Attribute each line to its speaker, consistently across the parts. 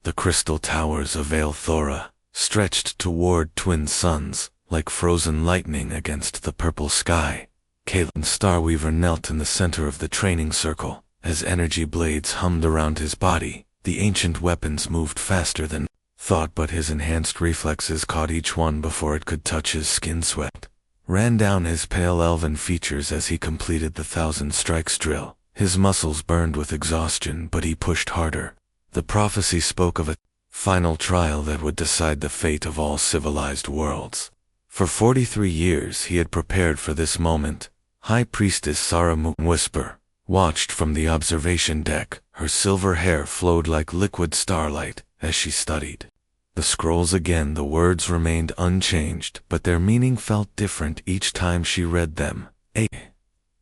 Speaker 1: The crystal towers of Vale Thora stretched toward twin suns, like frozen lightning against the purple sky. Kalen Starweaver knelt in the center of the training circle. As energy blades hummed around his body, the ancient weapons moved faster than thought, but his enhanced reflexes caught each one before it could touch his skin. Sweat ran down his pale elven features as he completed the 1,000 strikes drill. His muscles burned with exhaustion, but he pushed harder. The prophecy spoke of a final trial that would decide the fate of all civilized worlds. For 43 years he had prepared for this moment. High Priestess Sarah Whisper watched from the observation deck. Her silver hair flowed like liquid starlight as she studied the scrolls. Again, the words remained unchanged, but their meaning felt different each time she read them. A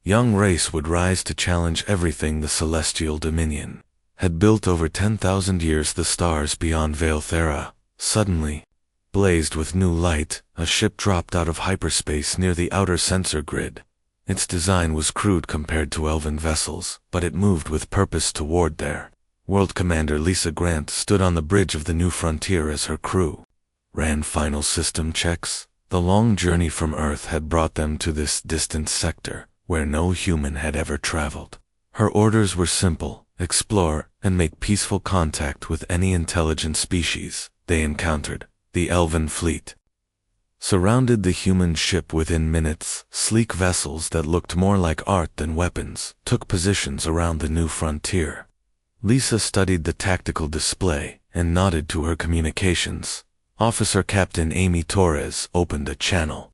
Speaker 1: young race would rise to challenge everything the celestial dominion had built over 10,000 years. The stars beyond Vale Thora suddenly blazed with new light. A ship dropped out of hyperspace near the outer sensor grid. Its design was crude compared to elven vessels, but it moved with purpose toward their world. Commander Lisa Grant stood on the bridge of the new frontier as her crew ran final system checks. The long journey from Earth had brought them to this distant sector, where no human had ever traveled. Her orders were simple: explore and make peaceful contact with any intelligent species they encountered. The elven fleet surrounded the human ship within minutes. Sleek vessels that looked more like art than weapons took positions around the new frontier. Lisa studied the tactical display and nodded to her communications. Officer Captain Amy Torres opened a channel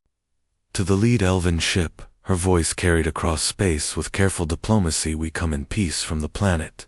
Speaker 1: to the lead elven ship. Her voice carried across space with careful diplomacy. We come in peace from the planet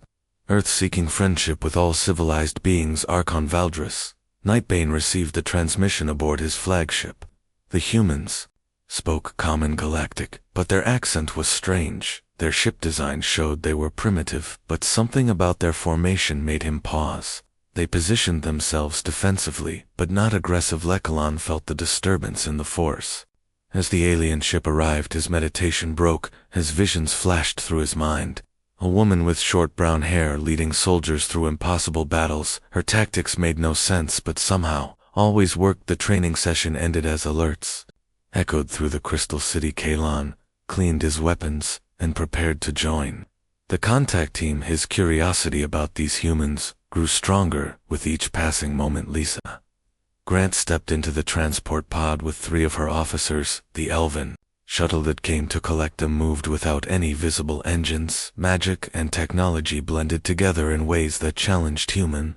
Speaker 1: Earth, seeking friendship with all civilized beings. Archon Valdris Nightbane received the transmission aboard his flagship. The humans spoke common Galactic, but their accent was strange. Their ship design showed they were primitive, but something about their formation made him pause. They positioned themselves defensively, but not aggressive. Lekalon felt the disturbance in the force. As the alien ship arrived, his meditation broke. His visions flashed through his mind. A woman with short brown hair leading soldiers through impossible battles. Her tactics made no sense, but somehow always worked. The training session ended as alerts echoed through the Crystal City. Kalon cleaned his weapons and prepared to join the contact team. His curiosity about these humans grew stronger with each passing moment. Lisa Grant stepped into the transport pod with 3 of her officers. The elven shuttle that came to collect them moved without any visible engines. Magic and technology blended together in ways that challenged human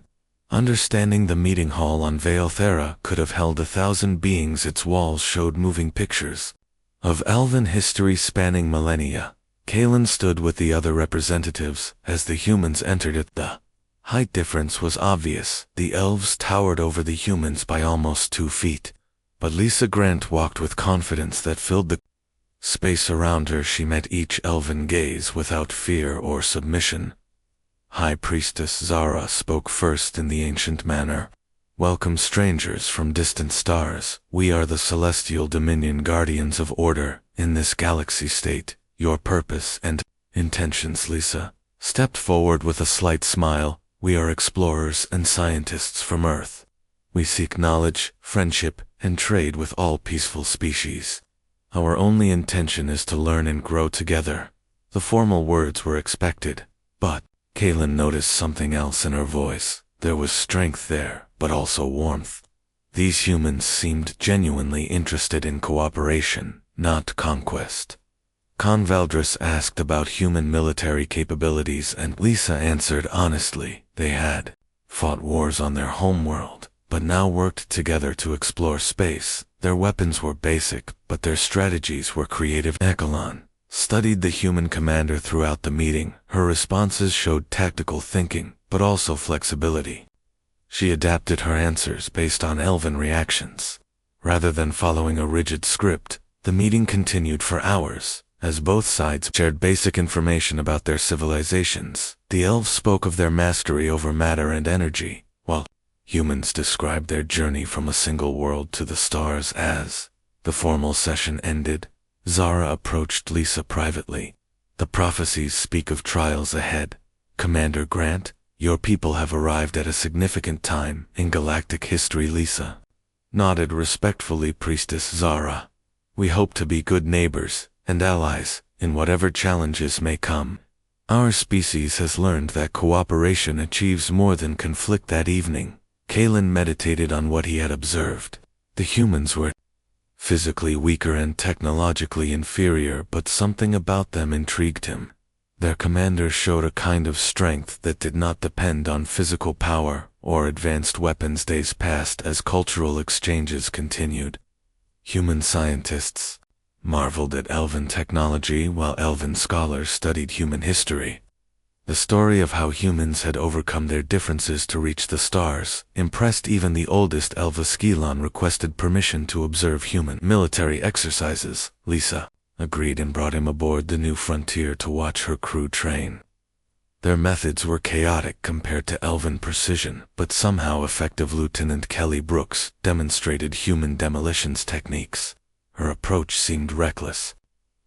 Speaker 1: understanding. The meeting hall on Vale Thora could have held 1,000 beings. Its walls showed moving pictures of elven history spanning millennia. Kalen stood with the other representatives as the humans entered it. The height difference was obvious. The elves towered over the humans by almost 2 feet. But Lisa Grant walked with confidence that filled the space around her. She met each elven gaze without fear or submission. High Priestess Zara spoke first in the ancient manner. Welcome, strangers from distant stars. We are the Celestial Dominion, guardians of order in this galaxy state. Your purpose and intentions. Lisa stepped forward with a slight smile. We are explorers and scientists from Earth. We seek knowledge, friendship, and trade with all peaceful species. Our only intention is to learn and grow together. The formal words were expected, but Kalen noticed something else in her voice. There was strength there, but also warmth. These humans seemed genuinely interested in cooperation, not conquest. Con Valdris asked about human military capabilities, and Lisa answered honestly. They had fought wars on their homeworld, but now worked together to explore space. Their weapons were basic, but their strategies were creative. Ekalon studied the human commander throughout the meeting. Her responses showed tactical thinking, but also flexibility. She adapted her answers based on elven reactions. Rather than following a rigid script, the meeting continued for hours. As both sides shared basic information about their civilizations, the elves spoke of their mastery over matter and energy, while humans described their journey from a single world to the stars. As the formal session ended, Zara approached Lisa privately. The prophecies speak of trials ahead. Commander Grant, Your people have arrived at a significant time in galactic history. Lisa nodded respectfully. Priestess Zara, we hope to be good neighbors and allies in whatever challenges may come. Our species has learned that cooperation achieves more than conflict. That evening, Kalen meditated on what he had observed. The humans were physically weaker and technologically inferior, but something about them intrigued him. Their commander showed a kind of strength that did not depend on physical power or advanced weapons. Days passed as cultural exchanges continued. Human scientists marveled at elven technology while elven scholars studied human history. The story of how humans had overcome their differences to reach the stars impressed even the oldest Elva. Requested permission to observe human military exercises. Lisa agreed and brought him aboard the New Frontier to watch her crew train. Their methods were chaotic compared to elven precision, but somehow effective. Lieutenant Kelly Brooks demonstrated human demolitions techniques. Her approach seemed reckless,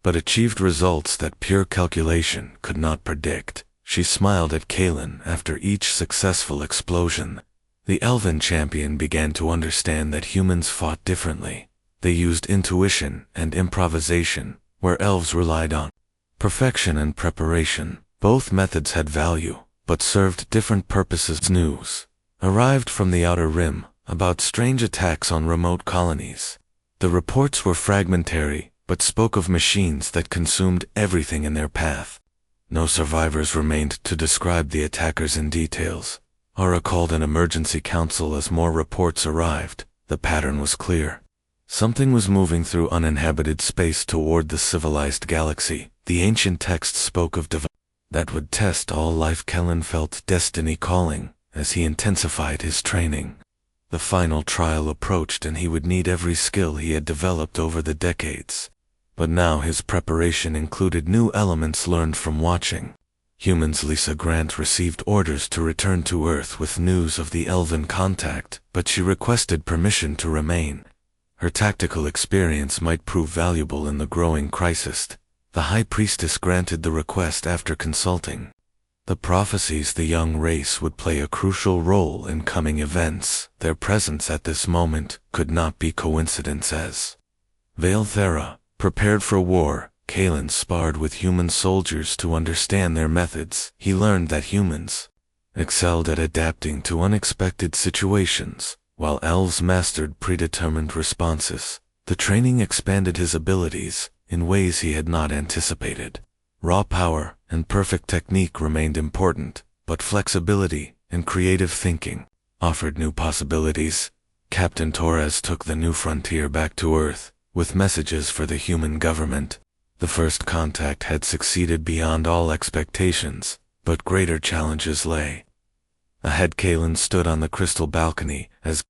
Speaker 1: but achieved results that pure calculation could not predict. She smiled at Kalen after each successful explosion. The elven champion began to understand that humans fought differently. They used intuition and improvisation, where elves relied on perfection and preparation. Both methods had value, but served different purposes. News arrived from the Outer Rim about strange attacks on remote colonies. The reports were fragmentary, but spoke of machines that consumed everything in their path. No survivors remained to describe the attackers in details. Aura called an emergency council as more reports arrived. The pattern was clear. Something was moving through uninhabited space toward the civilized galaxy. The ancient text spoke of that would test all life. Kellen felt destiny calling as he intensified his training. The final trial approached and he would need every skill he had developed over the decades. But now his preparation included new elements learned from watching humans. Lisa Grant received orders to return to Earth with news of the elven contact, but she requested permission to remain. Her tactical experience might prove valuable in the growing crisis. The High Priestess granted the request after consulting the prophecies. The young race would play a crucial role in coming events. Their presence at this moment could not be coincidence. As Vale Thera prepared for war, Kalen sparred with human soldiers to understand their methods. He learned that humans excelled at adapting to unexpected situations, while elves mastered predetermined responses. The training expanded his abilities in ways he had not anticipated. Raw power and perfect technique remained important, but flexibility and creative thinking offered new possibilities. Captain Torres took the New Frontier back to Earth with messages for the human government. The first contact had succeeded beyond all expectations, but greater challenges lay ahead. Kalen stood on the crystal balcony as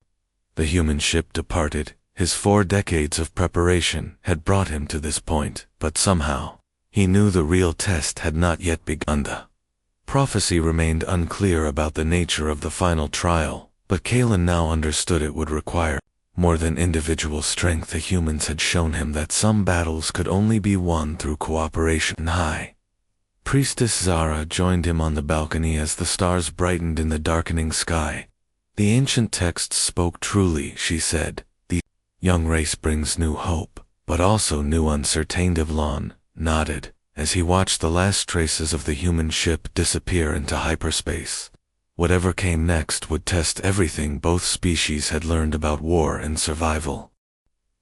Speaker 1: the human ship departed. His 4 decades of preparation had brought him to this point, but somehow he knew the real test had not yet begun. The prophecy remained unclear about the nature of the final trial, but Kalen now understood it would require more than individual strength. The humans had shown him that some battles could only be won through cooperation. High Priestess Zara joined him on the balcony as the stars brightened in the darkening sky. The ancient texts spoke truly, she said. The young race brings new hope, but also new uncertainty. Devlon nodded as he watched the last traces of the human ship disappear into hyperspace. Whatever came next would test everything both species had learned about war and survival.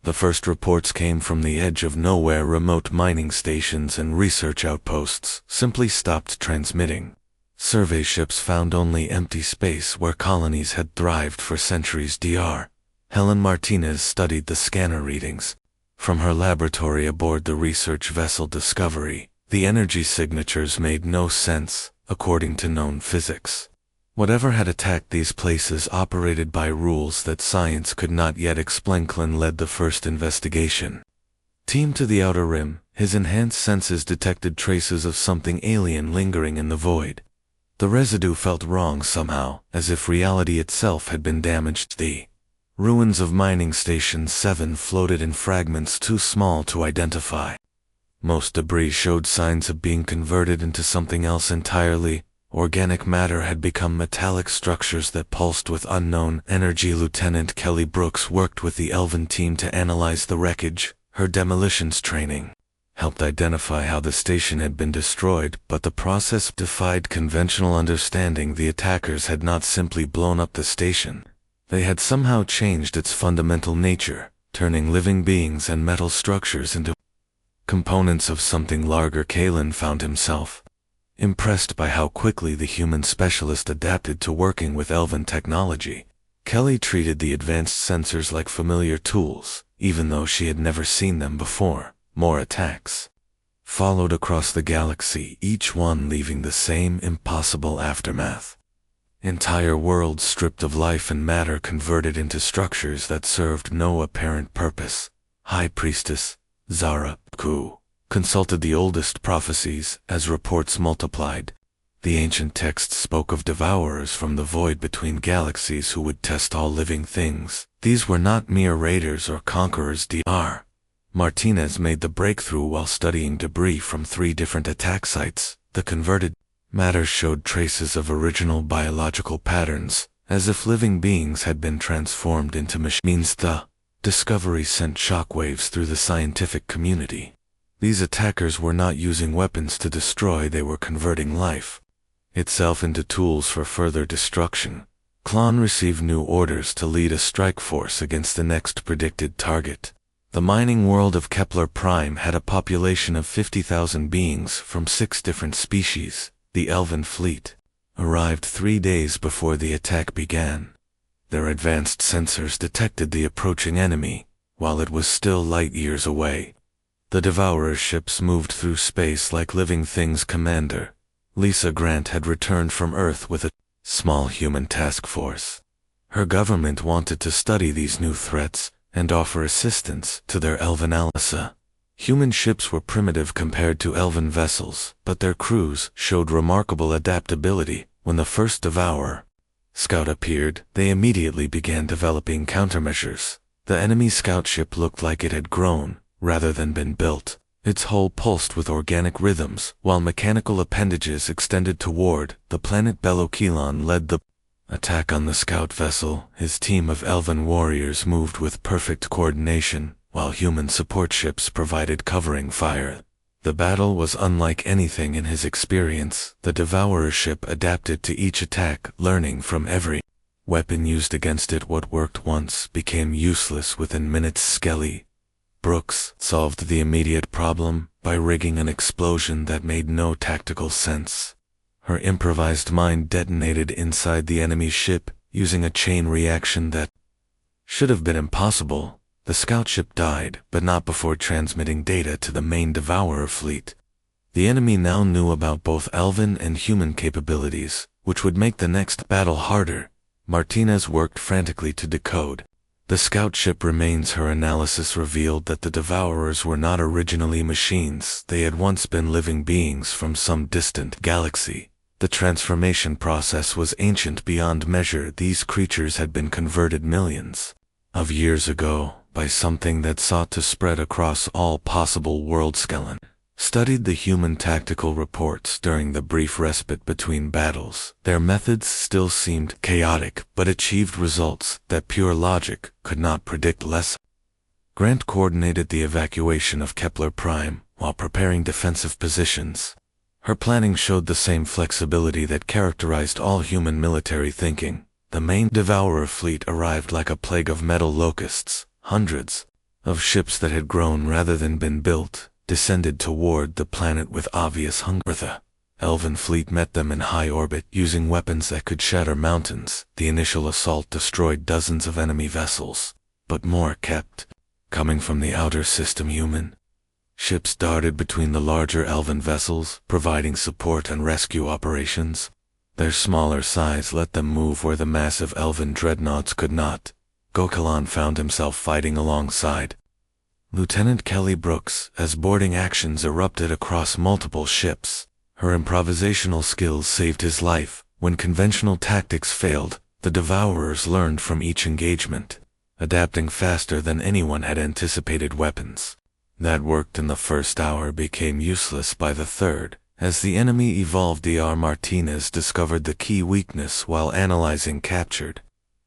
Speaker 1: The first reports came from the edge of nowhere. Remote mining stations and research outposts simply stopped transmitting. Survey ships found only empty space where colonies had thrived for centuries. Dr. Helen Martinez studied the scanner readings from her laboratory aboard the research vessel Discovery. The energy signatures made no sense, according to known physics. Whatever had attacked these places operated by rules that science could not yet explain. Klin led the first investigation team to the Outer Rim. His enhanced senses detected traces of something alien lingering in the void. The residue felt wrong somehow, as if reality itself had been damaged. The ruins of Mining Station 7 floated in fragments too small to identify. Most debris showed signs of being converted into something else entirely. Organic matter had become metallic structures that pulsed with unknown energy. Lieutenant Kelly Brooks worked with the Elven team to analyze the wreckage. Her demolitions training helped identify how the station had been destroyed, but the process defied conventional understanding. The attackers had not simply blown up the station. They had somehow changed its fundamental nature, turning living beings and metal structures into components of something larger. Kalen found himself impressed by how quickly the human specialist adapted to working with Elven technology. Kelly treated the advanced sensors like familiar tools, even though she had never seen them before. More attacks followed across the galaxy, each one leaving the same impossible aftermath. Entire worlds stripped of life and matter, converted into structures that served no apparent purpose. High Priestess Zara Ku consulted the oldest prophecies as reports multiplied. The ancient texts spoke of devourers from the void between galaxies who would test all living things. These were not mere raiders or conquerors. Dr. Martinez made the breakthrough while studying debris from 3 different attack sites. The converted matter showed traces of original biological patterns, as if living beings had been transformed into machines. The discovery sent shockwaves through the scientific community. These attackers were not using weapons to destroy, they were converting life itself into tools for further destruction. Klon received new orders to lead a strike force against the next predicted target. The mining world of Kepler Prime had a population of 50,000 beings from 6 different species. The Elven fleet arrived 3 days before the attack began. Their advanced sensors detected the approaching enemy, while it was still light years away. The Devourer ships moved through space like living things. Commander Lisa Grant had returned from Earth with a small human task force. Her government wanted to study these new threats and offer assistance to their Elven allies. Human ships were primitive compared to Elven vessels, but their crews showed remarkable adaptability. When the first Devourer scout appeared, they immediately began developing countermeasures. The enemy scout ship looked like it had grown, rather than been built. Its hull pulsed with organic rhythms, while mechanical appendages extended toward the planet. Belokilon led the attack on the scout vessel. His team of Elven warriors moved with perfect coordination, while human support ships provided covering fire. The battle was unlike anything in his experience. The Devourer ship adapted to each attack, learning from every weapon used against it. What worked once became useless within minutes. Skelly Brooks solved the immediate problem by rigging an explosion that made no tactical sense. Her improvised mine detonated inside the enemy ship, using a chain reaction that should have been impossible. The scout ship died, but not before transmitting data to the main Devourer fleet. The enemy now knew about both Elven and human capabilities, which would make the next battle harder. Martinez worked frantically to decode the scout ship remains. Her analysis revealed that the Devourers were not originally machines. They had once been living beings from some distant galaxy. The transformation process was ancient beyond measure. These creatures had been converted millions of years ago by something that sought to spread across all possible worlds. Skellen studied the human tactical reports during the brief respite between battles. Their methods still seemed chaotic, but achieved results that pure logic could not predict. Grant coordinated the evacuation of Kepler Prime while preparing defensive positions. Her planning showed the same flexibility that characterized all human military thinking. The main Devourer fleet arrived like a plague of metal locusts. Hundreds of ships that had grown rather than been built descended toward the planet with obvious hunger. The Elven fleet met them in high orbit, using weapons that could shatter mountains. The initial assault destroyed dozens of enemy vessels, but more kept coming from the outer system. Human ships darted between the larger Elven vessels, providing support and rescue operations. Their smaller size let them move where the massive Elven dreadnoughts could not. Gokalon found himself fighting alongside Lieutenant Kelly Brooks as boarding actions erupted across multiple ships. Her improvisational skills saved his life. When conventional tactics failed, the Devourers learned from each engagement, adapting faster than anyone had anticipated. Weapons that worked in the first hour became useless by the third. As the enemy evolved, Dr. Martinez discovered the key weakness while analyzing captured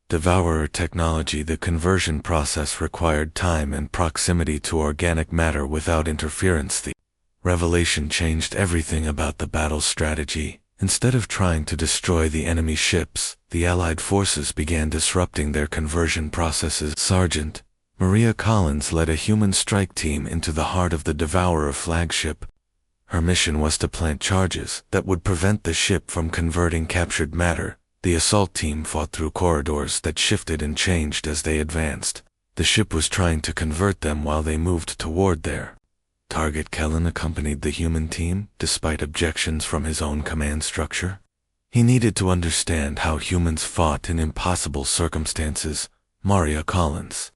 Speaker 1: Devourer technology. The conversion process required time and proximity to organic matter without interference. The revelation changed everything about the battle strategy. Instead of trying to destroy the enemy ships, the Allied forces began disrupting their conversion processes. Sergeant Maria Collins led a human strike team into the heart of the Devourer flagship. Her mission was to plant charges that would prevent the ship from converting captured matter. The assault team fought through corridors that shifted and changed as they advanced. The ship was trying to convert them while they moved toward their target. Kellen accompanied the human team, despite objections from his own command structure. He needed to understand how humans fought in impossible circumstances. Maria Collins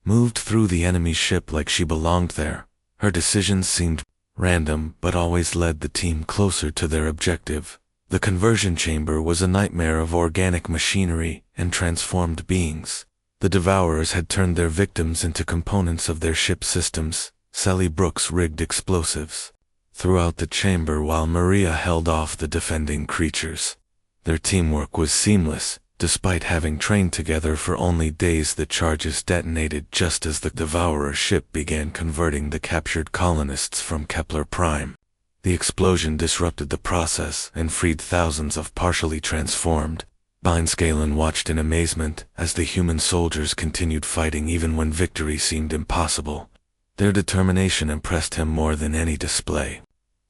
Speaker 1: moved through the enemy ship like she belonged there. Her decisions seemed random, but always led the team closer to their objective. The conversion chamber was a nightmare of organic machinery and transformed beings. The Devourers had turned their victims into components of their ship systems. Sally Brooks rigged explosives throughout the chamber while Maria held off the defending creatures. Their teamwork was seamless. Despite having trained together for only days, the charges detonated just as the Devourer ship began converting the captured colonists from Kepler Prime. The explosion disrupted the process and freed thousands of partially transformed binge. Galen watched in amazement as the human soldiers continued fighting even when victory seemed impossible. Their determination impressed him more than any display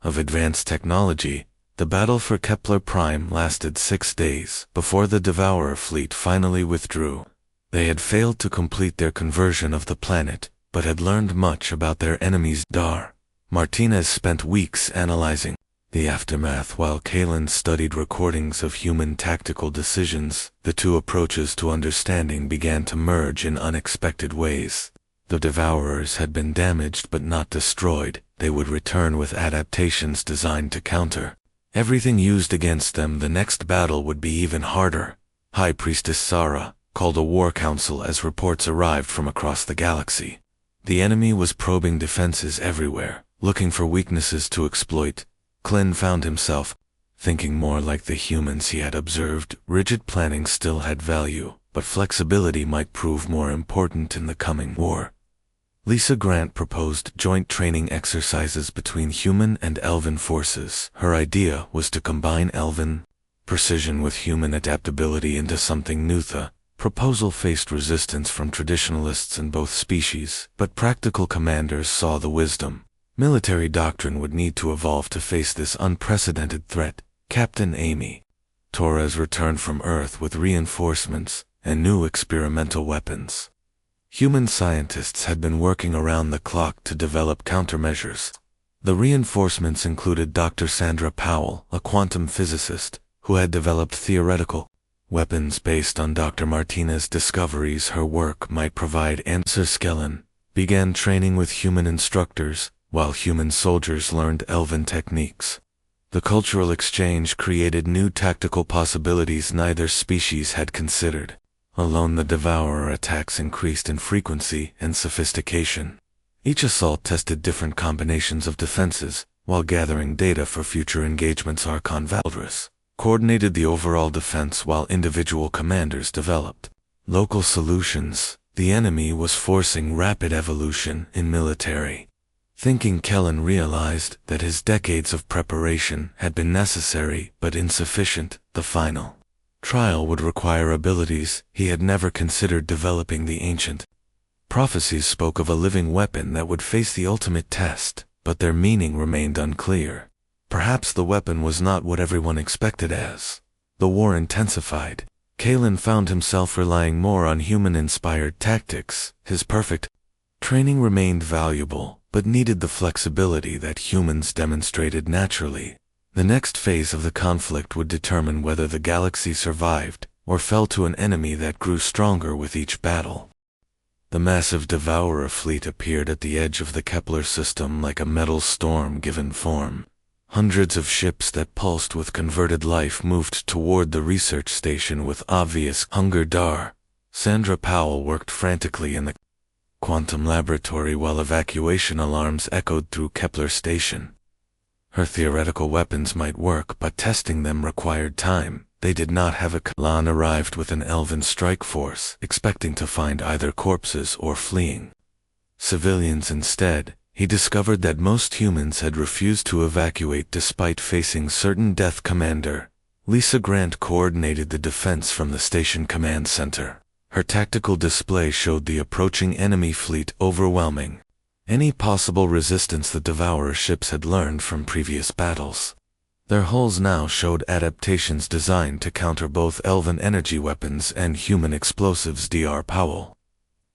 Speaker 1: of advanced technology. The battle for Kepler Prime lasted 6 days before the Devourer fleet finally withdrew. They had failed to complete their conversion of the planet, but had learned much about their enemies. Dr. Martinez spent weeks analyzing the aftermath while Kalen studied recordings of human tactical decisions. The two approaches to understanding began to merge in unexpected ways. The Devourers had been damaged but not destroyed. They would return with adaptations designed to counter everything used against them. The next battle would be even harder. High Priestess Sarah called a war council as reports arrived from across the galaxy. The enemy was probing defenses everywhere, looking for weaknesses to exploit. Clint found himself thinking more like the humans he had observed. Rigid planning still had value, but flexibility might prove more important in the coming war. Lisa Grant proposed joint training exercises between human and elven forces. Her idea was to combine elven precision with human adaptability into something new. The proposal faced resistance from traditionalists in both species, but practical commanders saw the wisdom. Military doctrine would need to evolve to face this unprecedented threat. Captain Amy Torres returned from Earth with reinforcements and new experimental weapons. Human scientists had been working around the clock to develop countermeasures. The reinforcements included Dr. Sandra Powell, a quantum physicist, who had developed theoretical weapons based on Dr. Martinez's discoveries. Her work might provide answers. Skellen began training with human instructors, while human soldiers learned elven techniques. The cultural exchange created new tactical possibilities neither species had considered. Alone, the Devourer attacks increased in frequency and sophistication. Each assault tested different combinations of defenses, while gathering data for future engagements. Archon Valdris coordinated the overall defense while individual commanders developed local solutions. The enemy was forcing rapid evolution in military thinking. Kellen realized that his decades of preparation had been necessary but insufficient. The final trial would require abilities he had never considered developing. The ancient prophecies spoke of a living weapon that would face the ultimate test, but their meaning remained unclear. Perhaps the weapon was not what everyone expected. As the war intensified, Kalen found himself relying more on human-inspired tactics. His perfect training remained valuable, but needed the flexibility that humans demonstrated naturally. The next phase of the conflict would determine whether the galaxy survived or fell to an enemy that grew stronger with each battle. The massive Devourer fleet appeared at the edge of the Kepler system like a metal storm given form. Hundreds of ships that pulsed with converted life moved toward the research station with obvious hunger. Dr. Sandra Powell worked frantically in the quantum laboratory while evacuation alarms echoed through Kepler station. Her theoretical weapons might work, but testing them required time. They did not have a Kalan arrived with an elven strike force, expecting to find either corpses or fleeing civilians instead. He discovered that most humans had refused to evacuate despite facing certain death. Commander Lisa Grant coordinated the defense from the station command center. Her tactical display showed the approaching enemy fleet overwhelming any possible resistance the Devourer ships had learned from previous battles. Their hulls now showed adaptations designed to counter both elven energy weapons and human explosives. Dr. Powell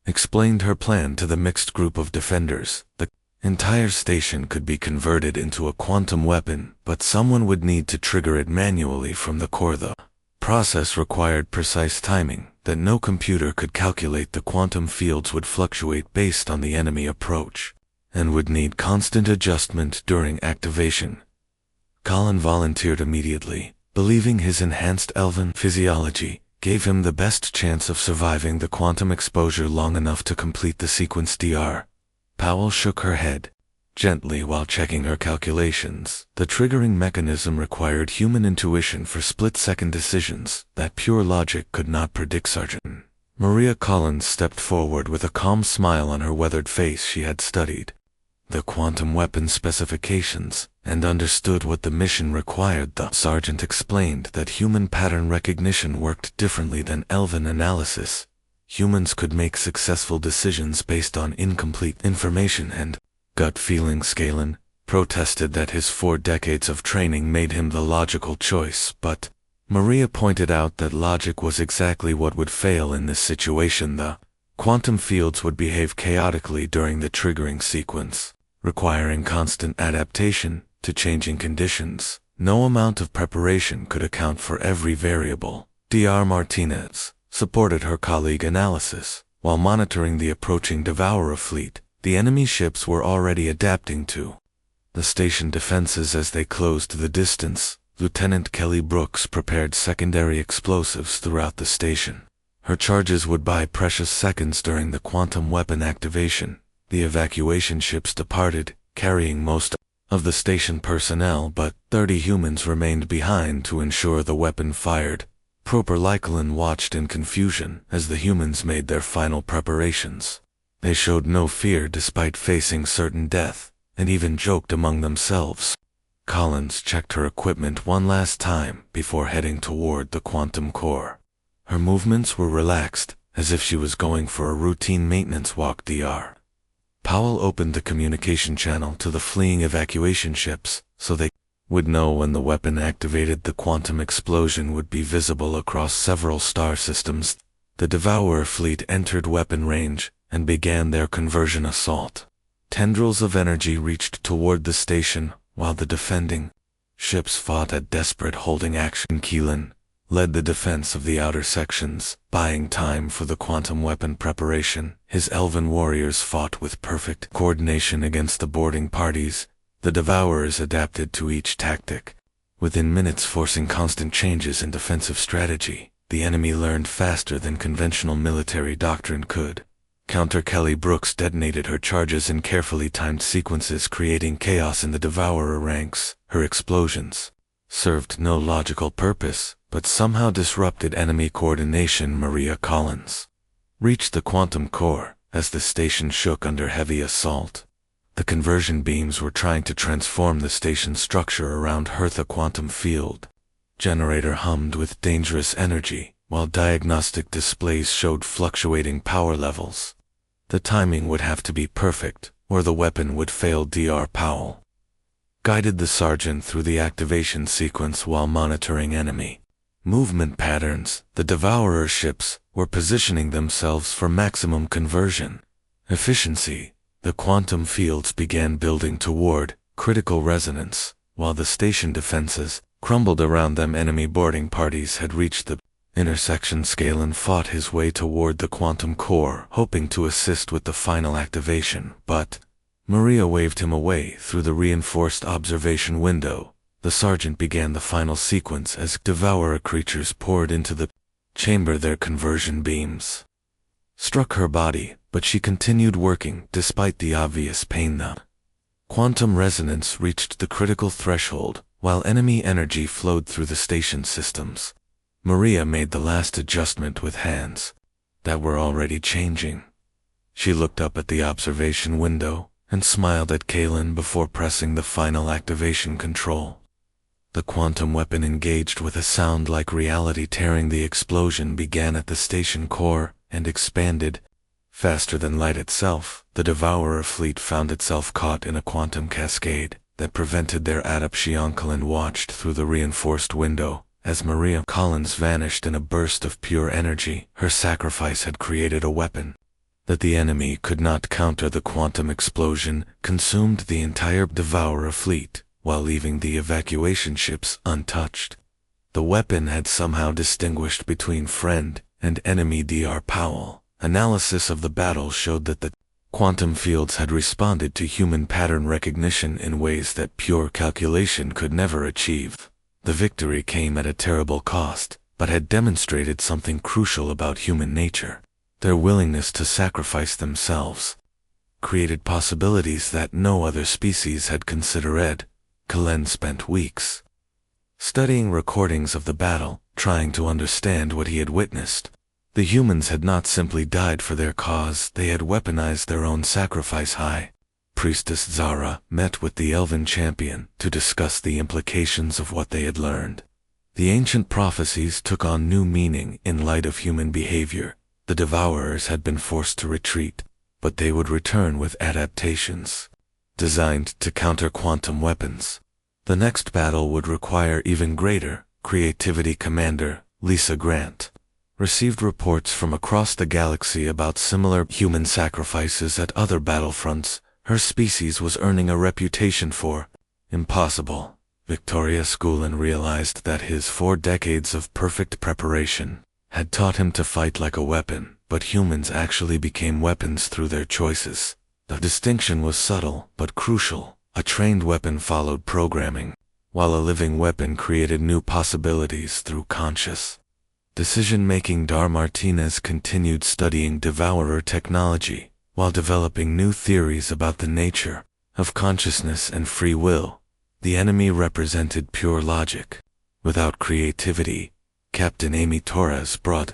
Speaker 1: explained her plan to the mixed group of defenders. The entire station could be converted into a quantum weapon, but someone would need to trigger it manually from the core. The process required precise timing that no computer could calculate. The quantum fields would fluctuate based on the enemy approach and would need constant adjustment during activation. Colin volunteered immediately, believing his enhanced elven physiology gave him the best chance of surviving the quantum exposure long enough to complete the sequence. Dr. Powell shook her head gently while checking her calculations. The triggering mechanism required human intuition for split-second decisions that pure logic could not predict. Sergeant Maria Collins stepped forward with a calm smile on her weathered face. She had studied the quantum weapon specifications and understood what the mission required. The sergeant explained that human pattern recognition worked differently than elven analysis. Humans could make successful decisions based on incomplete information and gut feeling. Scalen protested that his 4 decades of training made him the logical choice, but Maria pointed out that logic was exactly what would fail in this situation. The quantum fields would behave chaotically during the triggering sequence, requiring constant adaptation to changing conditions. No amount of preparation could account for every variable. Dr. Martinez supported her colleague analysis. While monitoring the approaching Devourer fleet, the enemy ships were already adapting to the station defenses as they closed the distance. Lieutenant Kelly Brooks prepared secondary explosives throughout the station. Her charges would buy precious seconds during the quantum weapon activation. The evacuation ships departed, carrying most of the station personnel, but 30 humans remained behind to ensure the weapon fired. Proper Lycolin watched in confusion as the humans made their final preparations. They showed no fear despite facing certain death, and even joked among themselves. Collins checked her equipment one last time before heading toward the quantum core. Her movements were relaxed, as if she was going for a routine maintenance walk. Dr. Powell opened the communication channel to the fleeing evacuation ships, so they would know when the weapon activated. The quantum explosion would be visible across several star systems. The Devourer fleet entered weapon range and began their conversion assault. Tendrils of energy reached toward the station, while the defending ships fought a desperate holding action. Keelan led the defense of the outer sections, buying time for the quantum weapon preparation. His elven warriors fought with perfect coordination against the boarding parties. The Devourers adapted to each tactic, within minutes forcing constant changes in defensive strategy. The enemy learned faster than conventional military doctrine could. Counter Kelly Brooks detonated her charges in carefully timed sequences, creating chaos in the Devourer ranks. Her explosions served no logical purpose, but somehow disrupted enemy coordination. Maria Collins reached the quantum core as the station shook under heavy assault. The conversion beams were trying to transform the station's structure around her. The quantum field generator hummed with dangerous energy, while diagnostic displays showed fluctuating power levels. The timing would have to be perfect, or the weapon would fail. Dr. Powell guided the sergeant through the activation sequence while monitoring enemy movement patterns. The Devourer ships were positioning themselves for maximum conversion efficiency. The quantum fields began building toward critical resonance, while the station defenses crumbled around them. Enemy boarding parties had reached the intersection. Scalen fought his way toward the quantum core, hoping to assist with the final activation, but Maria waved him away through the reinforced observation window. The sergeant began the final sequence as Devourer creatures poured into the chamber. Their conversion beams struck her body, but she continued working despite the obvious pain. The Quantum resonance reached the critical threshold, while enemy energy flowed through the station systems. Maria made the last adjustment with hands that were already changing. She looked up at the observation window and smiled at Kalen before pressing the final activation control. The quantum weapon engaged with a sound like reality tearing. The explosion began at the station core and expanded. Faster than light itself, the Devourer fleet found itself caught in a quantum cascade that prevented their adaptation. Kalen watched through the reinforced window as Maria Collins vanished in a burst of pure energy. Her sacrifice had created a weapon that the enemy could not counter. The quantum explosion consumed the entire Devourer fleet, while leaving the evacuation ships untouched. The weapon had somehow distinguished between friend and enemy. Dr. Powell. Analysis of the battle showed that the quantum fields had responded to human pattern recognition in ways that pure calculation could never achieve. The victory came at a terrible cost, but had demonstrated something crucial about human nature. Their willingness to sacrifice themselves created possibilities that no other species had considered. Kalen spent weeks studying recordings of the battle, trying to understand what he had witnessed. The humans had not simply died for their cause, they had weaponized their own sacrifice. High Priestess Zara met with the Elven champion to discuss the implications of what they had learned. The ancient prophecies took on new meaning in light of human behavior. The Devourers had been forced to retreat, but they would return with adaptations designed to counter quantum weapons. The next battle would require even greater creativity. Commander Lisa Grant received reports from across the galaxy about similar human sacrifices at other battlefronts. Her species was earning a reputation for impossible. Victoria Schoolin realized that his 4 decades of perfect preparation had taught him to fight like a weapon, but humans actually became weapons through their choices. The distinction was subtle but crucial. A trained weapon followed programming, while a living weapon created new possibilities through conscious decision-making. Dar Martinez continued studying Devourer technology, while developing new theories about the nature of consciousness and free will. The enemy represented pure logic, without creativity. Captain Amy Torres brought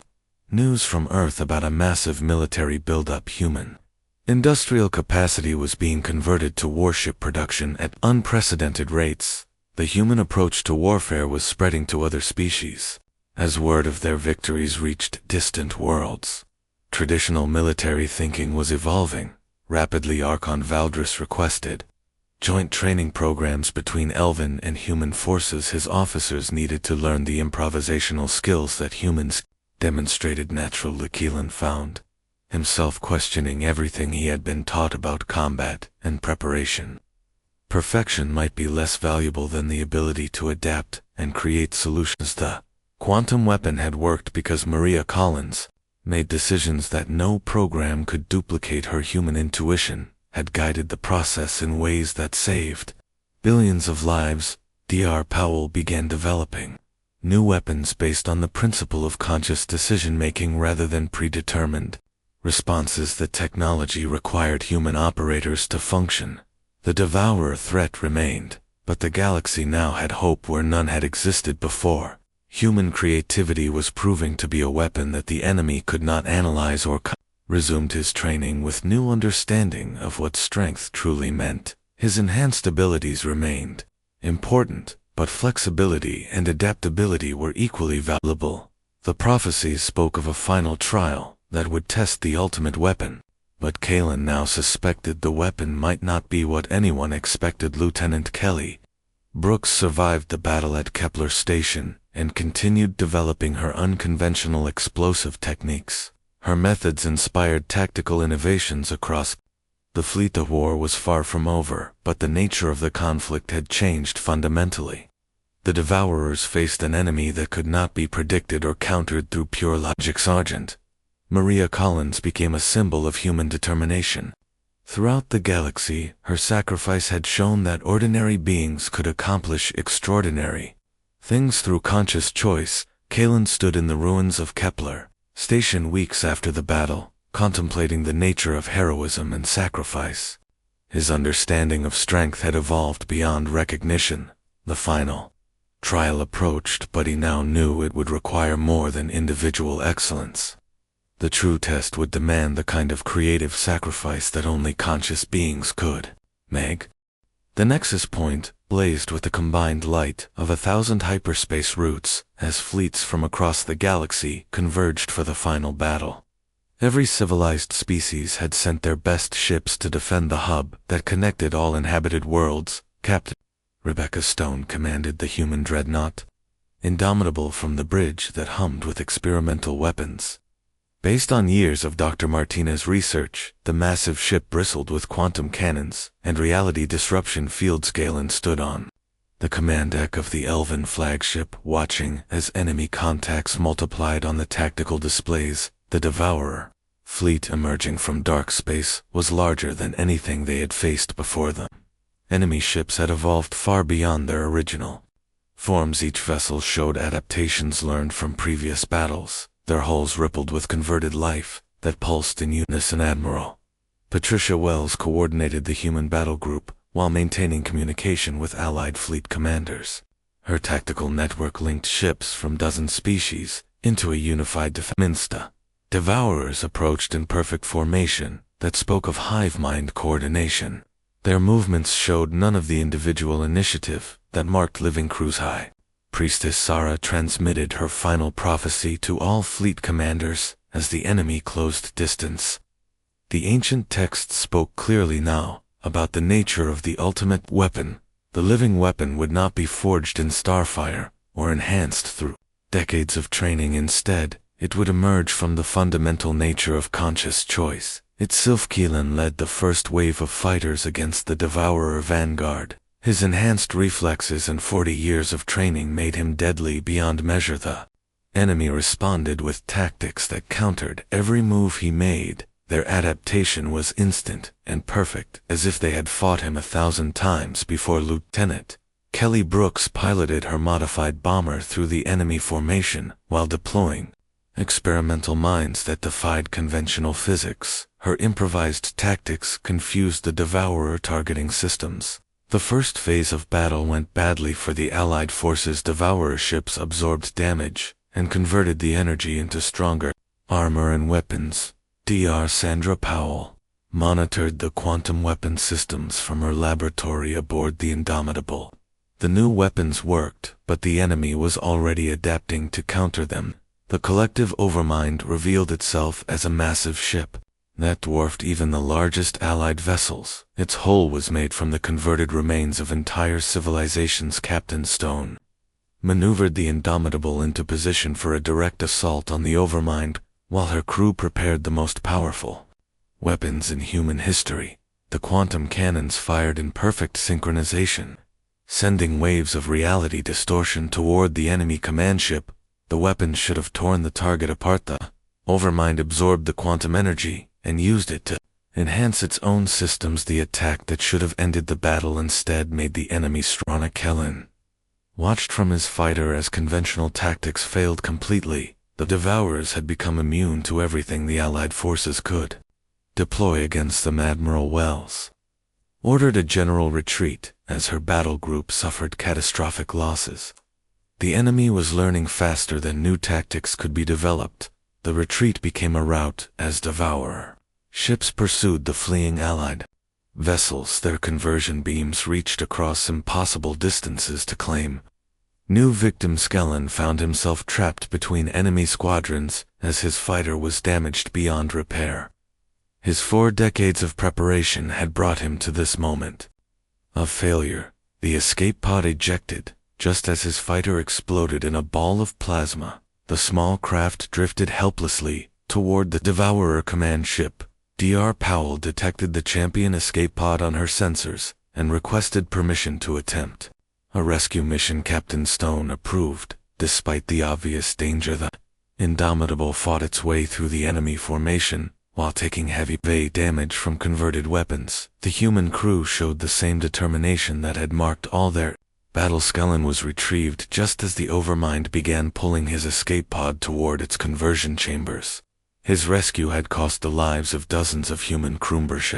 Speaker 1: news from Earth about a massive military buildup. Human industrial capacity was being converted to warship production at unprecedented rates. The human approach to warfare was spreading to other species. As word of their victories reached distant worlds, traditional military thinking was evolving rapidly. Archon Valdris requested joint training programs between Elven and human forces. His officers needed to learn the improvisational skills that humans demonstrated. Naturally, Keelan found himself questioning everything he had been taught about combat and preparation. Perfection might be less valuable than the ability to adapt and create solutions. The quantum weapon had worked because Maria Collins made decisions that no program could duplicate. Her human intuition had guided the process in ways that saved billions of lives. Dr. Powell began developing new weapons based on the principle of conscious decision-making rather than predetermined responses. The technology required human operators to function. The Devourer threat remained, but the galaxy now had hope where none had existed before. Human creativity was proving to be a weapon that the enemy could not analyze or resumed his training with new understanding of what strength truly meant. His enhanced abilities remained important, but flexibility and adaptability were equally valuable. The prophecies spoke of a final trial that would test the ultimate weapon, but Kalen now suspected the weapon might not be what anyone expected. Lieutenant Kelly Brooks survived the battle at Kepler Station and continued developing her unconventional explosive techniques. Her methods inspired tactical innovations across the fleet. The war was far from over, but the nature of the conflict had changed fundamentally. The Devourers faced an enemy that could not be predicted or countered through pure logic. Sergeant Maria Collins became a symbol of human determination. Throughout the galaxy, her sacrifice had shown that ordinary beings could accomplish extraordinary things through conscious choice. Kalen stood in the ruins of Kepler Station weeks after the battle, contemplating the nature of heroism and sacrifice. His understanding of strength had evolved beyond recognition. The final trial approached, but he now knew it would require more than individual excellence. The true test would demand the kind of creative sacrifice that only conscious beings could make. The nexus point blazed with the combined light of 1,000 hyperspace routes as fleets from across the galaxy converged for the final battle. Every civilized species had sent their best ships to defend the hub that connected all inhabited worlds. Captain Rebecca Stone commanded the human dreadnought, indomitable from the bridge that hummed with experimental weapons. Based on years of Dr. Martinez's research, the massive ship bristled with quantum cannons and reality disruption fields Galen stood on the command deck of the Elven flagship, watching as enemy contacts multiplied on the tactical displays. The Devourer fleet emerging from dark space was larger than anything they had faced before them. Enemy ships had evolved far beyond their original forms. Each vessel showed adaptations learned from previous battles. Their hulls rippled with converted life that pulsed in unison. Admiral Patricia Wells coordinated the human battle group while maintaining communication with allied fleet commanders. Her tactical network linked ships from dozen species into a unified defense. Devourers approached in perfect formation that spoke of hive mind coordination. Their movements showed none of the individual initiative that marked living crews. High Priestess Sarah transmitted her final prophecy to all fleet commanders as the enemy closed distance. The ancient text spoke clearly now about the nature of the ultimate weapon. The living weapon would not be forged in starfire or enhanced through decades of training. Instead, it would emerge from the fundamental nature of conscious choice. Itself. Keelan led the first wave of fighters against the Devourer vanguard. His enhanced reflexes and 40 years of training made him deadly beyond measure. The enemy responded with tactics that countered every move he made. Their adaptation was instant and perfect, as if they had fought him 1,000 times before. Lieutenant Kelly Brooks piloted her modified bomber through the enemy formation while deploying experimental mines that defied conventional physics. Her improvised tactics confused the Devourer targeting systems. The first phase of battle went badly for the Allied forces. Devourer ships absorbed damage and converted the energy into stronger armor and weapons. Dr. Sandra Powell monitored the quantum weapon systems from her laboratory aboard the Indomitable. The new weapons worked, but the enemy was already adapting to counter them. The collective overmind revealed itself as a massive ship that dwarfed even the largest Allied vessels. Its hull was made from the converted remains of entire civilizations. Captain Stone maneuvered the Indomitable into position for a direct assault on the overmind, while her crew prepared the most powerful weapons in human history. The quantum cannons fired in perfect synchronization, sending waves of reality distortion toward the enemy command ship. The weapons should have torn the target apart. The overmind absorbed the quantum energy and used it to enhance its own systems. The attack that should have ended the battle instead made the enemy stronger. Kellen watched from his fighter as conventional tactics failed completely. The Devourers had become immune to everything the Allied forces could deploy against them. Admiral Wells ordered a general retreat as her battle group suffered catastrophic losses. The enemy was learning faster than new tactics could be developed. The retreat became a rout as Devourer ships pursued the fleeing Allied vessels. Their conversion beams reached across impossible distances to claim new victims. Kellen found himself trapped between enemy squadrons as his fighter was damaged beyond repair. His 4 decades of preparation had brought him to this moment of failure. The escape pod ejected just as his fighter exploded in a ball of plasma. The small craft drifted helplessly toward the Devourer command ship. Dr. Powell detected the champion escape pod on her sensors and requested permission to attempt a rescue mission. Captain Stone approved, despite the obvious danger. The Indomitable fought its way through the enemy formation while taking heavy damage from converted weapons. The human crew showed the same determination that had marked all their battle. Kellen was retrieved just as the overmind began pulling his escape pod toward its conversion chambers. His rescue had cost the lives of dozens of human crewmembers.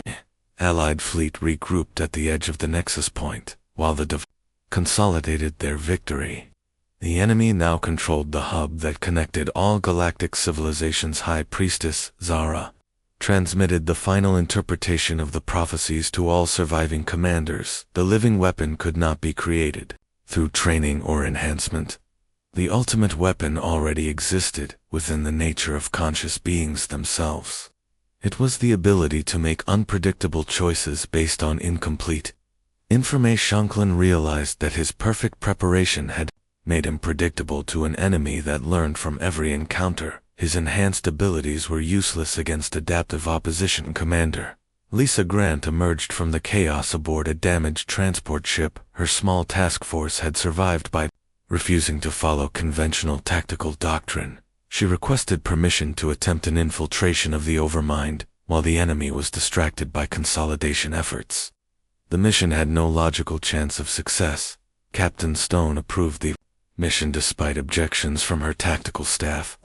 Speaker 1: Allied fleet regrouped at the edge of the nexus point, while the consolidated their victory. The enemy now controlled the hub that connected all galactic civilizations. High Priestess, Zara, transmitted the final interpretation of the prophecies to all surviving commanders. The living weapon could not be created through training or enhancement. The ultimate weapon already existed within the nature of conscious beings themselves. It was the ability to make unpredictable choices based on incomplete information. Shanklin realized that his perfect preparation had made him predictable to an enemy that learned from every encounter. His enhanced abilities were useless against adaptive opposition. Commander Lisa Grant emerged from the chaos aboard a damaged transport ship. Her small task force had survived by refusing to follow conventional tactical doctrine. She requested permission to attempt an infiltration of the Overmind, while the enemy was distracted by consolidation efforts. The mission had no logical chance of success. Captain Stone approved the mission despite objections from her tactical staff.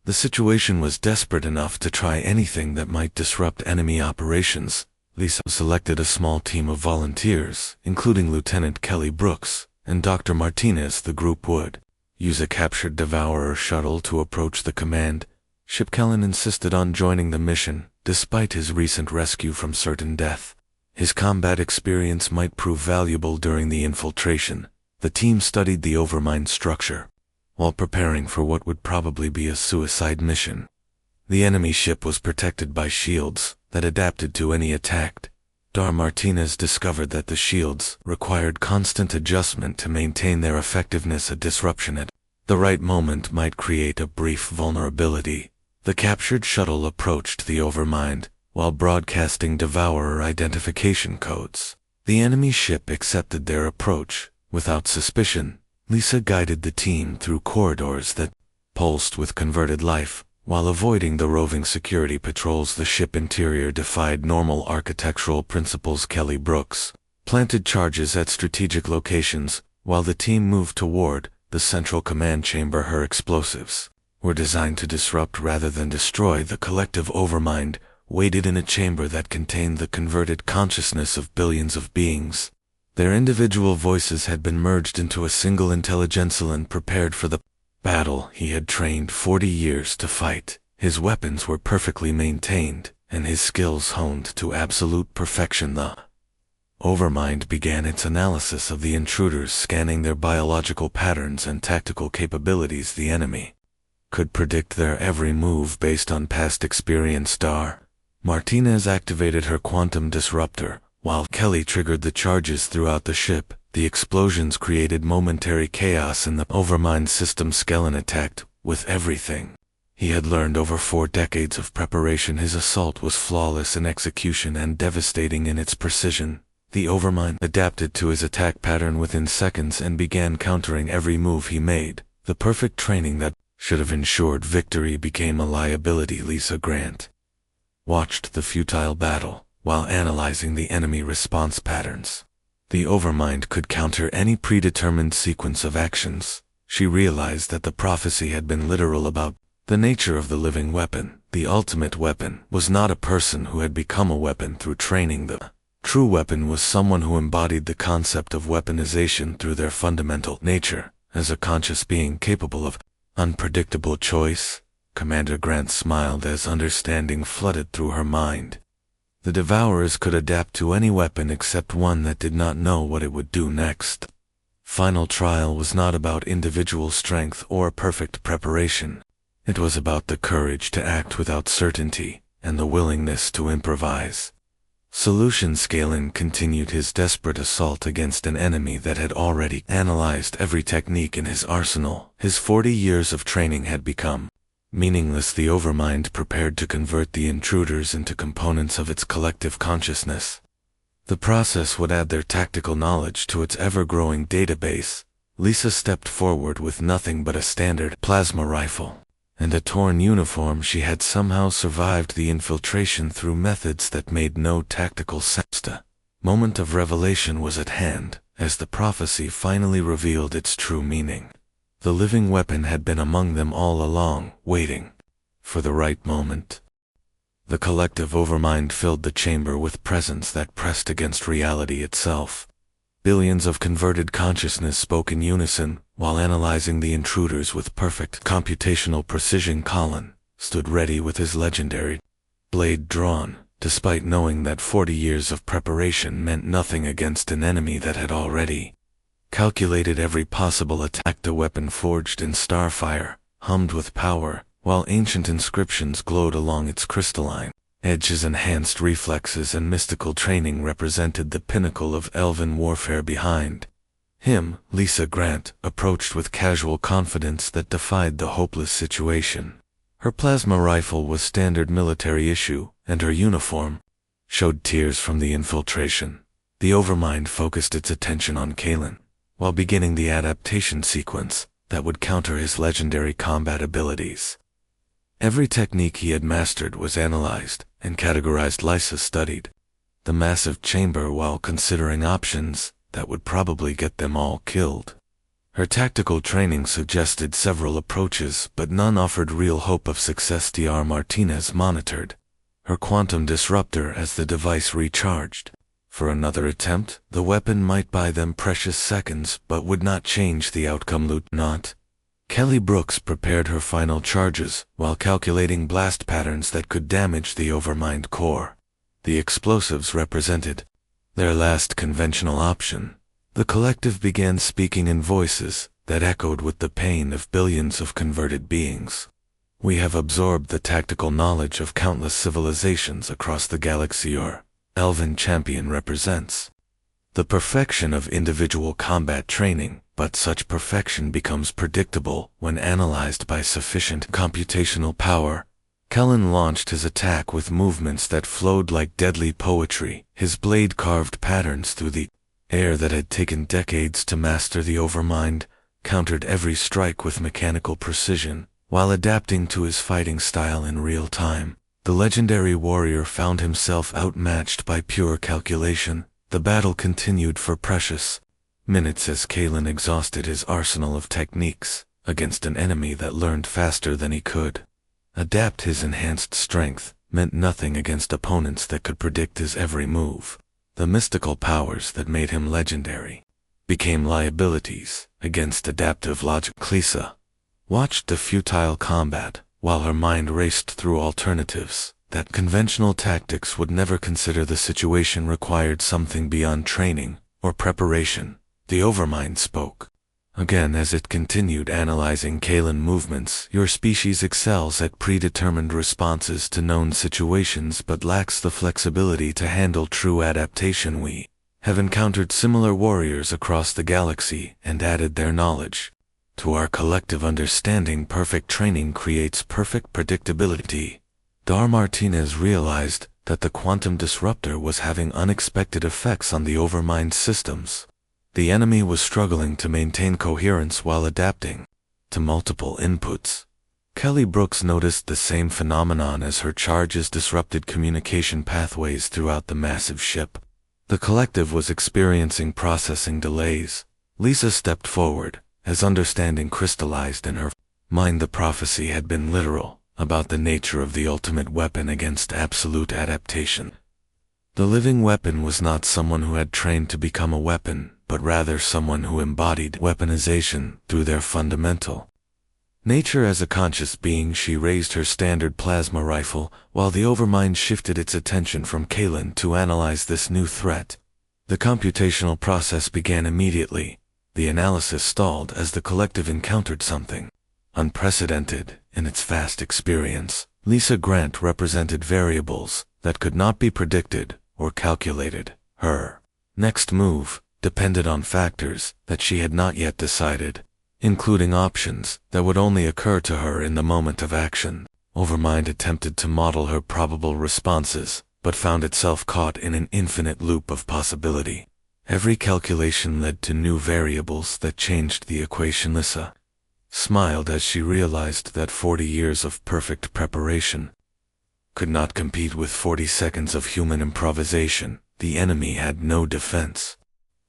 Speaker 1: The situation was desperate enough to try anything that might disrupt enemy operations. Lisa selected a small team of volunteers, including Lieutenant Kelly Brooks and Dr. Martinez. The group would use a captured Devourer shuttle to approach the command ship. Kellen insisted on joining the mission, despite his recent rescue from certain death. His combat experience might prove valuable during the infiltration. The team studied the Overmind structure while preparing for what would probably be a suicide mission. The enemy ship was protected by shields that adapted to any attack. Dr. Martinez discovered that the shields required constant adjustment to maintain their effectiveness. A disruption at the right moment might create a brief vulnerability. The captured shuttle approached the Overmind while broadcasting Devourer identification codes. The enemy ship accepted their approach without suspicion. Lisa guided the team through corridors that pulsed with converted life, while avoiding the roving security patrols. The ship interior defied normal architectural principles. Kelly Brooks planted charges at strategic locations, while the team moved toward the central command chamber. Her explosives were designed to disrupt rather than destroy. The collective Overmind waited in a chamber that contained the converted consciousness of billions of beings. Their individual voices had been merged into a single intelligentsia. Prepared for the battle he had trained 40 years to fight. His weapons were perfectly maintained, and his skills honed to absolute perfection. The Overmind began its analysis of the intruders, scanning their biological patterns and tactical capabilities. The enemy could predict their every move based on past experience. Dr. Martinez activated her quantum disruptor, while Kelly triggered the charges throughout the ship. The explosions created momentary chaos in the Overmind system. Skellen attacked with everything he had learned over 4 decades of preparation. His assault was flawless in execution and devastating in its precision. The Overmind adapted to his attack pattern within seconds and began countering every move he made. The perfect training that should have ensured victory became a liability. Lisa Grant watched the futile battle while analyzing the enemy response patterns. The Overmind could counter any predetermined sequence of actions. She realized that the prophecy had been literal about the nature of the living weapon. The ultimate weapon was not a person who had become a weapon through training. The true weapon was someone who embodied the concept of weaponization through their fundamental nature, as a conscious being capable of unpredictable choice. Commander Grant smiled as understanding flooded through her mind. The Devourers could adapt to any weapon except one that did not know what it would do next. Final trial was not about individual strength or perfect preparation. It was about the courage to act without certainty and the willingness to improvise. Solution Scalen continued his desperate assault against an enemy that had already analyzed every technique in his arsenal. His 40 years of training had become meaningless. The Overmind prepared to convert the intruders into components of its collective consciousness. The process would add their tactical knowledge to its ever-growing database. Lisa stepped forward with nothing but a standard plasma rifle and a torn uniform. She had somehow survived the infiltration through methods that made no tactical sense. The moment of revelation was at hand, as the prophecy finally revealed its true meaning. The living weapon had been among them all along, waiting for the right moment. The collective overmind filled the chamber with presence that pressed against reality itself. Billions of converted consciousness spoke in unison, while analyzing the intruders with perfect computational precision. Colin stood ready with his legendary blade drawn, despite knowing that 40 years of preparation meant nothing against an enemy that had already calculated every possible attack. The weapon forged in starfire hummed with power, while ancient inscriptions glowed along its crystalline edges. Enhanced reflexes and mystical training represented the pinnacle of elven warfare. Behind him, Lisa Grant approached with casual confidence that defied the hopeless situation. Her plasma rifle was standard military issue, and her uniform showed tears from the infiltration. The overmind focused its attention on Kalen, while beginning the adaptation sequence that would counter his legendary combat abilities. Every technique he had mastered was analyzed and categorized. Lisa studied the massive chamber while considering options that would probably get them all killed. Her tactical training suggested several approaches, but none offered real hope of success. Dr. Martinez monitored her quantum disruptor as the device recharged. For another attempt, the weapon might buy them precious seconds but would not change the outcome. Lieutenant Kelly Brooks prepared her final charges while calculating blast patterns that could damage the overmind core. The explosives represented their last conventional option. The collective began speaking in voices that echoed with the pain of billions of converted beings. We have absorbed the tactical knowledge of countless civilizations across the galaxy. Your elven champion represents the perfection of individual combat training, but such perfection becomes predictable when analyzed by sufficient computational power. Kellen launched his attack with movements that flowed like deadly poetry. His blade carved patterns through the air that had taken decades to master. The overmind countered every strike with mechanical precision, while adapting to his fighting style in real time. The legendary warrior found himself outmatched by pure calculation. The battle continued for precious minutes as Kalen exhausted his arsenal of techniques against an enemy that learned faster than he could adapt. His enhanced strength meant nothing against opponents that could predict his every move. The mystical powers that made him legendary became liabilities against adaptive logic. Lisa watched the futile combat while her mind raced through alternatives that conventional tactics would never consider. The situation required something beyond training or preparation. The overmind spoke again as it continued analyzing Kalen movements. Your species excels at predetermined responses to known situations but lacks the flexibility to handle true adaptation. We have encountered similar warriors across the galaxy and added their knowledge to our collective understanding. Perfect training creates perfect predictability. Dar Martinez realized that the quantum disruptor was having unexpected effects on the overmind systems. The enemy was struggling to maintain coherence while adapting to multiple inputs. Kelly Brooks noticed the same phenomenon as her charges disrupted communication pathways throughout the massive ship. The collective was experiencing processing delays. Lisa stepped forward as understanding crystallized in her mind. The prophecy had been literal about the nature of the ultimate weapon against absolute adaptation. The living weapon was not someone who had trained to become a weapon, but rather someone who embodied weaponization through their fundamental nature. As a conscious being, she raised her standard plasma rifle, while the overmind shifted its attention from Kalen to analyze this new threat. The computational process began immediately. The analysis stalled as the collective encountered something unprecedented in its vast experience. Lisa Grant represented variables that could not be predicted or calculated. Her next move depended on factors that she had not yet decided, including options that would only occur to her in the moment of action. Overmind attempted to model her probable responses, but found itself caught in an infinite loop of possibility. Every calculation led to new variables that changed the equation. Lisa smiled as she realized that 40 years of perfect preparation could not compete with 40 seconds of human improvisation. The enemy had no defense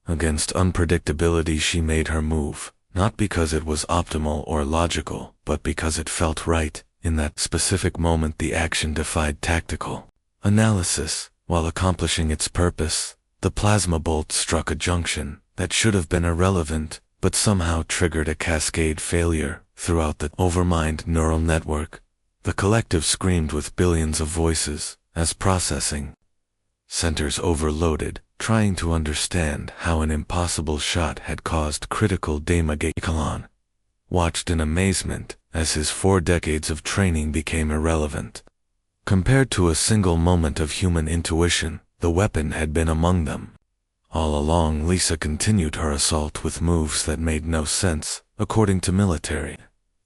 Speaker 1: against unpredictability. She made her move, not because it was optimal or logical, but because it felt right In that specific moment, the action defied tactical analysis. While accomplishing its purpose, the plasma bolt struck a junction that should have been irrelevant, but somehow triggered a cascade failure throughout the overmined neural network. The collective screamed with billions of voices as processing centers overloaded, trying to understand how an impossible shot had caused critical damage. Kalan watched in amazement as his 4 decades of training became irrelevant. Compared to a single moment of human intuition, the weapon had been among them. All along, Lisa continued her assault with moves that made no sense, according to military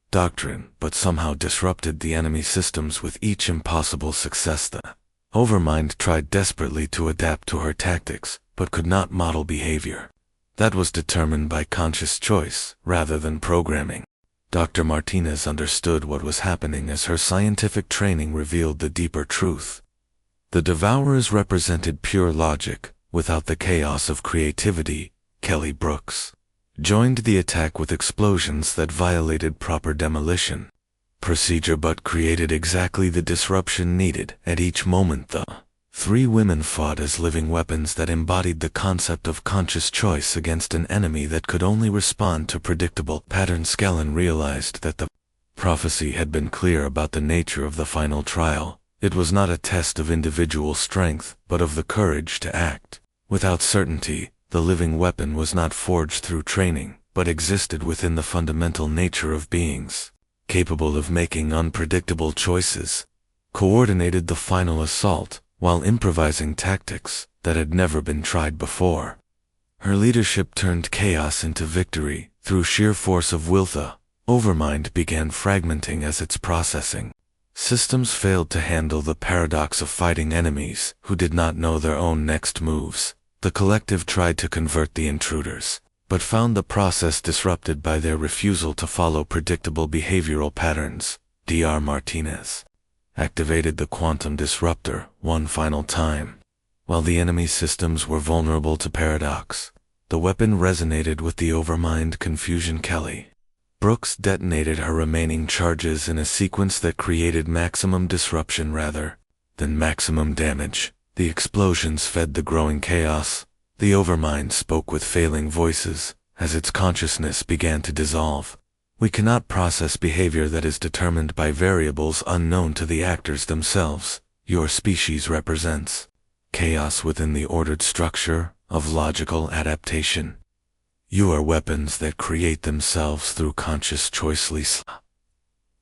Speaker 1: doctrine, but somehow disrupted the enemy systems with each impossible success. The Overmind tried desperately to adapt to her tactics, but could not model behavior that was determined by conscious choice rather than programming. Dr. Martinez understood what was happening as her scientific training revealed the deeper truth. The Devourers represented pure logic, without the chaos of creativity. Kelly Brooks joined the attack with explosions that violated proper demolition procedure but created exactly the disruption needed. At each moment, the 3 women fought as living weapons that embodied the concept of conscious choice against an enemy that could only respond to predictable patterns. Scanlan realized that the prophecy had been clear about the nature of the final trial. It was not a test of individual strength, but of the courage to act. Without certainty, the living weapon was not forged through training, but existed within the fundamental nature of beings capable of making unpredictable choices. Coordinated the final assault while improvising tactics that had never been tried before. Her leadership turned chaos into victory through sheer force of will. The Overmind began fragmenting as its processing systems failed to handle the paradox of fighting enemies who did not know their own next moves. The collective tried to convert the intruders, but found the process disrupted by their refusal to follow predictable behavioral patterns. Dr. Martinez activated the quantum disruptor one final time. While the enemy systems were vulnerable to paradox, the weapon resonated with the Overmind confusion. Kelly Brooks detonated her remaining charges in a sequence that created maximum disruption rather than maximum damage. The explosions fed the growing chaos. The Overmind spoke with failing voices as its consciousness began to dissolve. We cannot process behavior that is determined by variables unknown to the actors themselves. Your species represents chaos within the ordered structure of logical adaptation. You are weapons that create themselves through conscious choice. Lisa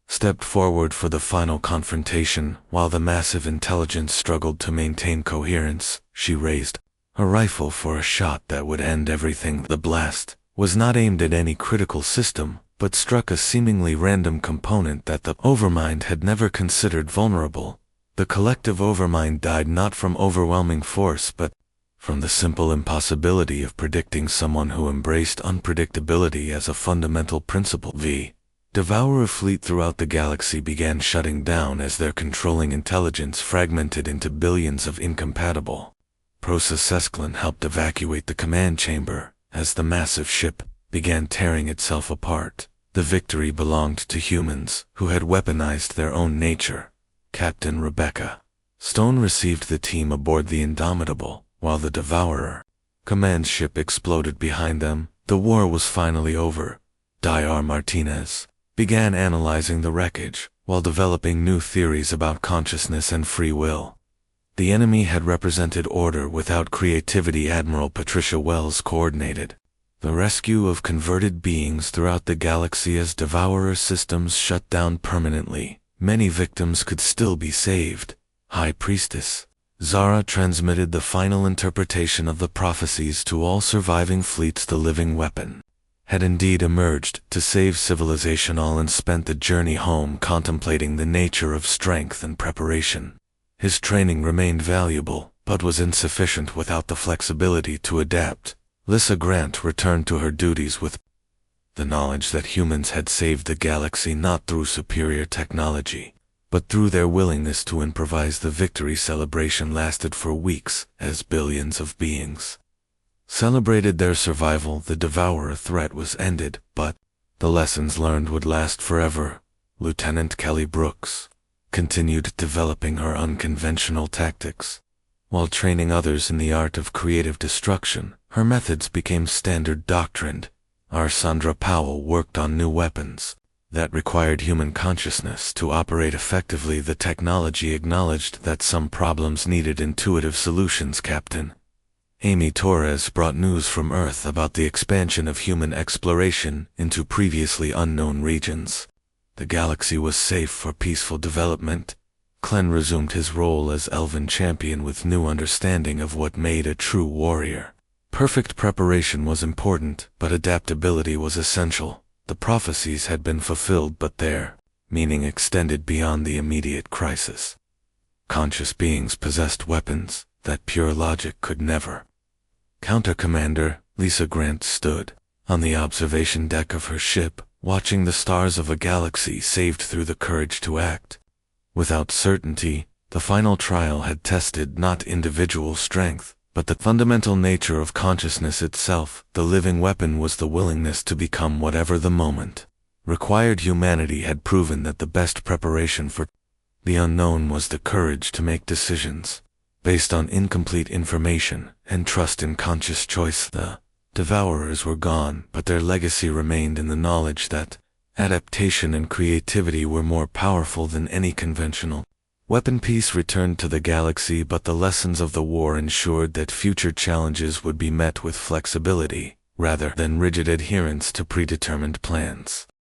Speaker 1: stepped forward for the final confrontation. While the massive intelligence struggled to maintain coherence, she raised a rifle for a shot that would end everything. The blast was not aimed at any critical system, but struck a seemingly random component that the Overmind had never considered vulnerable. The collective Overmind died not from overwhelming force but from the simple impossibility of predicting someone who embraced unpredictability as a fundamental principle. The Devourer fleet throughout the galaxy began shutting down as their controlling intelligence fragmented into billions of incompatible processes. Sesklin helped evacuate the command chamber as the massive ship began tearing itself apart. The victory belonged to humans who had weaponized their own nature. Captain Rebecca Stone received the team aboard the Indomitable, while the Devourer command ship exploded behind them. The war was finally over. Dr. Martinez began analyzing the wreckage while developing new theories about consciousness and free will. The enemy had represented order without creativity. Admiral Patricia Wells coordinated the rescue of converted beings throughout the galaxy as Devourer systems shut down permanently. Many victims could still be saved. High Priestess Zara transmitted the final interpretation of the prophecies to all surviving fleets. The living weapon had indeed emerged to save civilization all, and spent the journey home contemplating the nature of strength and preparation. His training remained valuable, but was insufficient without the flexibility to adapt. Lissa Grant returned to her duties with the knowledge that humans had saved the galaxy not through superior technology, but through their willingness to improvise. The victory celebration lasted for weeks as billions of beings celebrated their survival. The Devourer threat was ended, but the lessons learned would last forever. Lieutenant Kelly Brooks, continued developing her unconventional tactics. While training others in the art of creative destruction, her methods became standard doctrine. Our Sandra Powell worked on new weapons that required human consciousness to operate effectively. The technology acknowledged that some problems needed intuitive solutions, Captain. Amy Torres brought news from Earth about the expansion of human exploration into previously unknown regions. The galaxy was safe for peaceful development. Clen resumed his role as Elven champion with new understanding of what made a true warrior. Perfect preparation was important, but adaptability was essential. The prophecies had been fulfilled, but their meaning extended beyond the immediate crisis. Conscious beings possessed weapons that pure logic could never. Counter-Commander Lisa Grant stood on the observation deck of her ship, watching the stars of a galaxy saved through the courage to act. Without certainty, the final trial had tested not individual strength, but the fundamental nature of consciousness itself. The living weapon was the willingness to become whatever the moment required. Humanity had proven that the best preparation for the unknown was the courage to make decisions based on incomplete information and trust in conscious choice. The Devourers were gone, but their legacy remained in the knowledge that adaptation and creativity were more powerful than any conventional weapon. Peace returned to the galaxy, but the lessons of the war ensured that future challenges would be met with flexibility, rather than rigid adherence to predetermined plans.